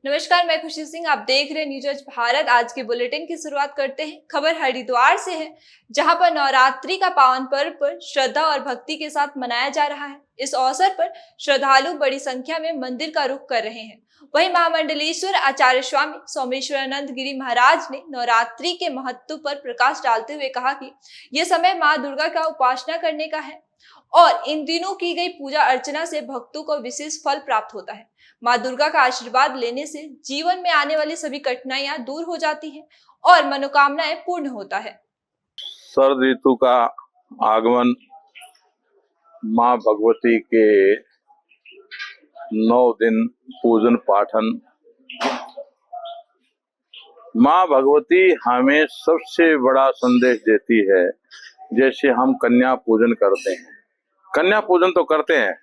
नमस्कार, मैं खुशी सिंह। आप देख रहे हैं न्यूज आज भारत। आज के बुलेटिन की शुरुआत करते हैं। खबर हरिद्वार से है, जहां पर नवरात्रि का पावन पर्व श्रद्धा और भक्ति के साथ मनाया जा रहा है। इस अवसर पर श्रद्धालु बड़ी संख्या में मंदिर का रुख कर रहे हैं। वहीं महामंडलेश्वर आचार्य स्वामी सोमेश्वरानंद गिरी महाराज ने नवरात्रि के महत्व पर प्रकाश डालते हुए कहा कि यह समय मां दुर्गा का उपासना करने का है और इन दिनों की गई पूजा अर्चना से भक्तों को विशेष फल प्राप्त होता है। मां दुर्गा का आशीर्वाद लेने से जीवन में आने वाली सभी कठिनाइयां दूर हो जाती हैं और मनोकामनाएं पूर्ण होता है। शरद ऋतु का आगमन, मां भगवती के 9 दिन पूजन पाठन। मां भगवती हमें सबसे बड़ा संदेश देती है। जैसे हम कन्या पूजन करते हैं, कन्या पूजन तो करते हैं,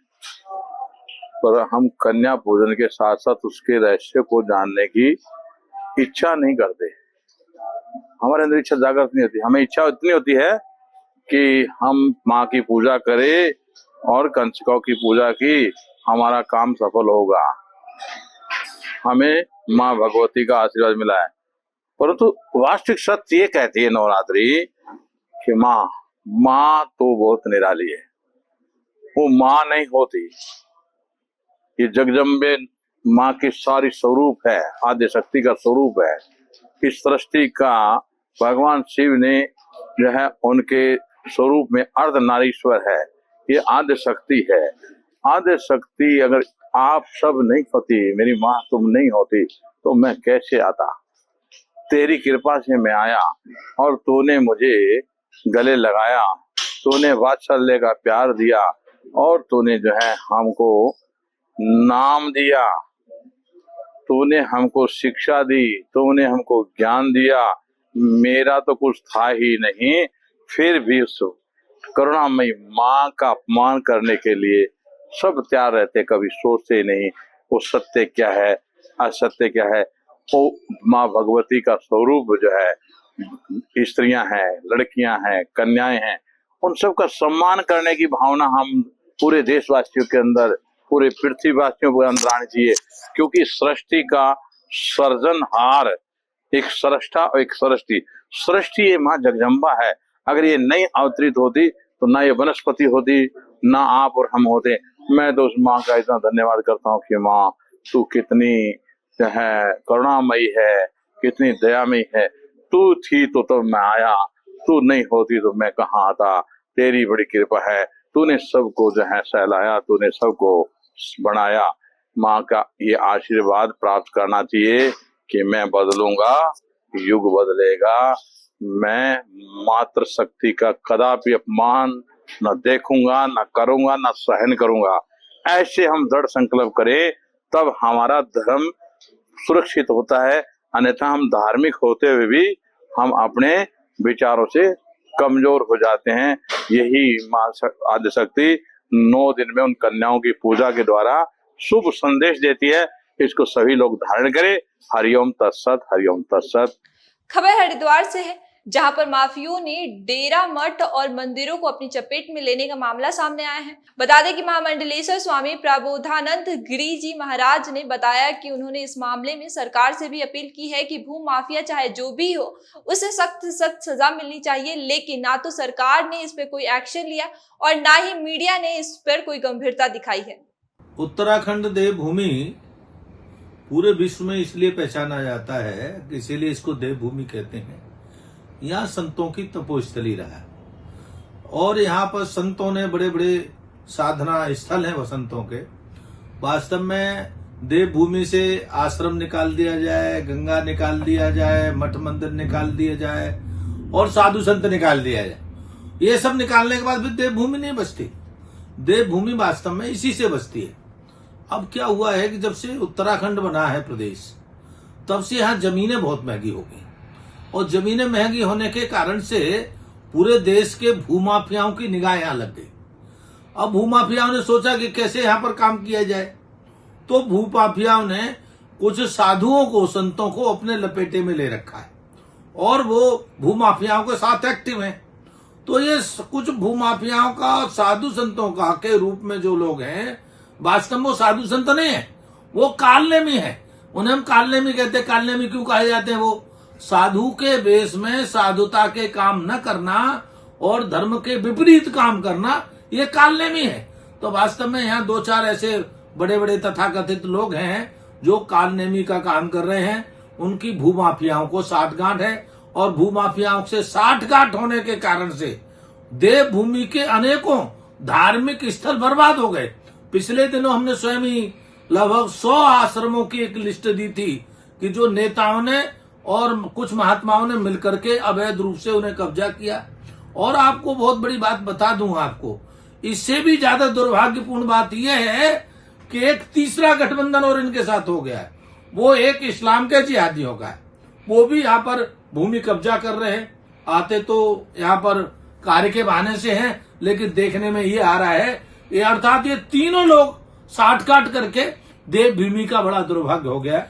पर हम कन्या पूजन के साथ साथ उसके रहस्य को जानने की इच्छा नहीं करते। हमारे अंदर इच्छा जागृत नहीं होती। हमें इच्छा इतनी होती है कि हम माँ की पूजा करें और कंचकों की पूजा की, हमारा काम सफल होगा, हमें माँ भगवती का आशीर्वाद मिला है। परंतु वास्तविक सत्य ये कहती है नवरात्रि कि माँ तो बहुत निराली है। वो माँ नहीं होती, ये जगदम्बे माँ की सारी स्वरूप है, आद्य शक्ति का स्वरूप है। इस सृष्टि का भगवान शिव ने जो है उनके स्वरूप में अर्धनारीश्वर है, ये आद्य शक्ति है। आद्य शक्ति अगर आप सब नहीं होती, मेरी माँ तुम नहीं होती, तो मैं कैसे आता। तेरी कृपा से मैं आया और तूने मुझे गले लगाया, तूने वात्सल्य का प्यार दिया और तूने जो है हमको नाम दिया, तूने हमको शिक्षा दी, तूने हमको ज्ञान दिया। मेरा तो कुछ था ही नहीं, फिर भी उस करुणामयी माँ का अपमान करने के लिए सब तैयार रहते, कभी सोचते नहीं वो सत्य क्या है असत्य क्या है। वो माँ भगवती का स्वरूप जो है, स्त्रियां हैं, लड़कियां हैं, कन्याएं हैं, उन सब का सम्मान करने की भावना हम पूरे देशवासियों के अंदर, पूरे पृथ्वीवासियों के अंदर आनी चाहिए। क्योंकि सृष्टि का सर्जनहार एक सृष्टा और एक सृष्टि, सृष्टि ये माँ जगदम्बा है। अगर ये नहीं अवतरित होती तो ना ये वनस्पति होती, ना आप और हम होते। मैं तो उस माँ का इतना धन्यवाद करता हूँ कि माँ तू कितनी जो है करुणामयी है, कितनी दयामयी है। तू थी तो मैं आया, तू नहीं होती तो मैं कहाँ आता। तेरी बड़ी कृपा है, तूने सबको जो है सहलाया, तूने सबको बनाया। माँ का ये आशीर्वाद प्राप्त करना चाहिए कि मैं बदलूंगा, युग बदलेगा, मैं मातृ शक्ति का कदापि अपमान न देखूंगा, न करूंगा, न सहन करूंगा। ऐसे हम दृढ़ संकल्प करें तब हमारा धर्म सुरक्षित होता है। अन्यथा हम धार्मिक होते हुए भी हम अपने विचारों से कमजोर हो जाते हैं। यही माँ आद्य शक्ति 9 दिन में उन कन्याओं की पूजा के द्वारा शुभ संदेश देती है। इसको सभी लोग धारण करें। हरिओम तत्सत, हरिओम तत्सत। खबर हरिद्वार से है, जहां पर माफियों ने डेरा, मठ और मंदिरों को अपनी चपेट में लेने का मामला सामने आया है। बता दें कि महामंडलेश्वर स्वामी प्रबोधानंद गिरी जी महाराज ने बताया कि उन्होंने इस मामले में सरकार से भी अपील की है कि भू माफिया चाहे जो भी हो, उसे सख्त सख्त सजा मिलनी चाहिए। लेकिन ना तो सरकार ने इस पर कोई एक्शन लिया और ना ही मीडिया ने इस पर कोई गंभीरता दिखाई है। उत्तराखंड देवभूमि पूरे विश्व में इसलिए पहचाना जाता है कि इसीलिए इसको देवभूमि कहते हैं। यहाँ संतों की तपोस्थली रहा है और यहाँ पर संतों ने बड़े बड़े साधना स्थल हैं संतों के। वास्तव में देवभूमि से आश्रम निकाल दिया जाए, गंगा निकाल दिया जाए, मठ मंदिर निकाल दिया जाए और साधु संत निकाल दिया जाए, ये सब निकालने के बाद भी देवभूमि नहीं बचती। देवभूमि वास्तव में इसी से बचती है। अब क्या हुआ है कि जब से उत्तराखंड बना है प्रदेश, तब से यहाँ जमीनें बहुत महंगी हो गई और जमीनें महंगी होने के कारण से पूरे देश के भूमाफियाओं की निगाह यहाँ लग गई। अब भूमाफियाओं ने सोचा कि कैसे यहाँ पर काम किया जाए, तो भूमाफियाओं ने कुछ साधुओं को, संतों को अपने लपेटे में ले रखा है और वो भूमाफियाओं के साथ एक्टिव हैं। तो ये कुछ भूमाफियाओं का, साधु संतों का के रूप में जो लोग हैं, वास्तव में वो साधु संत नहीं है, वो कालनेमी है। उन्हें हम कालनेमी कहते हैं। कालनेमी क्यों कहे जाते हैं? वो साधु के वेश में साधुता के काम न करना और धर्म के विपरीत काम करना, ये कालनेमी है। तो वास्तव में यहाँ 2-4 ऐसे बड़े बड़े तथाकथित लोग हैं जो कालनेमी का काम कर रहे हैं। उनकी भूमाफियाओं को साठगांठ है और भूमाफियाओं से साठगांठ होने के कारण से देवभूमि के अनेकों धार्मिक स्थल बर्बाद हो गए। पिछले दिनों हमने स्वयं ही लगभग 100 आश्रमों की एक लिस्ट दी थी कि जो नेताओं ने और कुछ महात्माओं ने मिलकर के अवैध रूप से उन्हें कब्जा किया। और आपको बहुत बड़ी बात बता दूं, आपको इससे भी ज्यादा दुर्भाग्यपूर्ण बात यह है कि एक तीसरा गठबंधन और इनके साथ हो गया है। वो एक इस्लाम के जिहादियों का है। वो भी यहाँ पर भूमि कब्जा कर रहे हैं। आते तो यहाँ पर कार्य के बहाने से हैं, लेकिन देखने में ये आ रहा है ये अर्थात ये तीनों लोग साठ काट करके देवभूमि का बड़ा दुर्भाग्य हो गया।